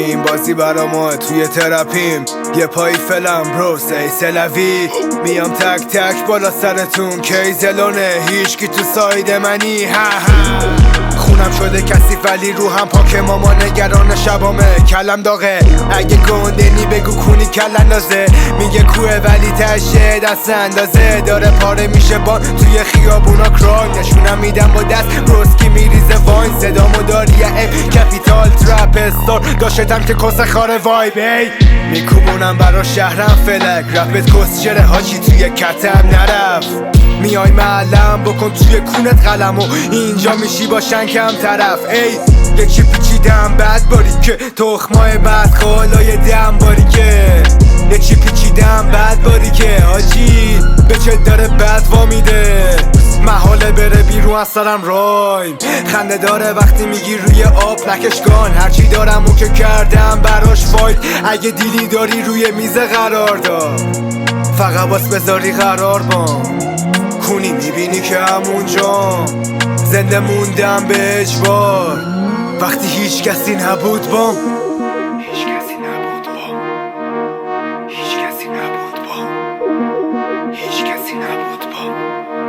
این بازی برا ما توی ترپیم. یه پایی فلم برو سلوی میام تک تک بالا سرتون کیزلونه هیچکی تو ساید منی خونم شده کسی ولی روحم پاک ماما نگران شبامه کلم داغه اگه گندنی بگو کونی کل اندازه میگه کوه ولی تشه دست اندازه داره پاره میشه بان توی خیابونا کرایم نشونم میدم با دست روسکی میریزه واین صدامو داری ام کپیتال ترپ استار داشتم که کسه خاره وایب میکوبونم برا شهرم فلک رپت کسچره هاچی توی کتم نرفت میای معلم بکن توی کونت قلم و اینجا میشی با شنکم طرف یکی پیچیدم بد باری که تخمای بد خالای دم باری که یکی پیچیدم بد باری که حاجی به چه داره بد وامیده محاله بره بیرون از سرم رایم خنده داره وقتی میگی روی آب نکشگان هرچی دارم و که کردم براش فایت اگه دیلی داری روی میز قرار دار فقط باس بذاری قرار بام کونی میبینی که همونجا زنده موندم به اجبار وقتی هیچ کسی نبود بام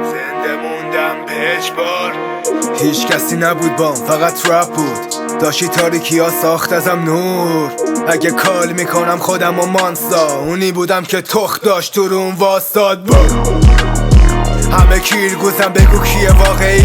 زنده موندم به اجبار هیچ کسی نبود بام فقط ترپ بود داشتی تاریکی ها ساخت ازم نور اگه کال میکنم خودم و مانسا اونی بودم که تخت داشت تو روم واستاد بود همه کیرگوزم بگو کیه واقعی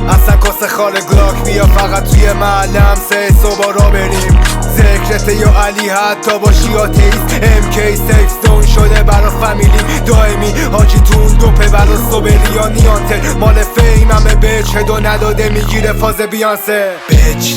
اصلا کس خال گلاک بیا فقط توی معلم سه صبح را بریم ذکرت یا علی حتی باشی آتیست MK سیف زون شده برا فامیلی دائمی حاجی تون دوپه برا صبری یا نیانتر مال فیم همه بچ هدو نداده میگیره فاز بیانسه بچ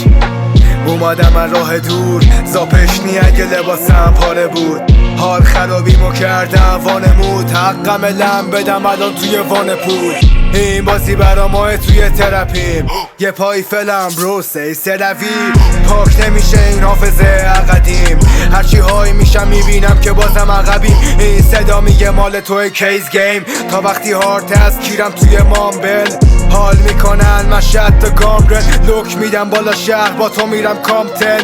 اومدم من راه دور زاپشنی اگه لباسم پاره بود حال خرابیمو کردم وانمود حقم لم بدم الان توی وان پول این بازی برا ماه توی ترپیم یه پای فلم برو سلوی پاک نمیشه این حافظه عقدیم هرچی های میشم میبینم که بازم عقبیم این صدا میگه مال توی کیز گیم تا وقتی هارت از کیرم توی مامبل حال میکنن مشهد گامرن لوک میدم بالا شهر با تو میرم کامتن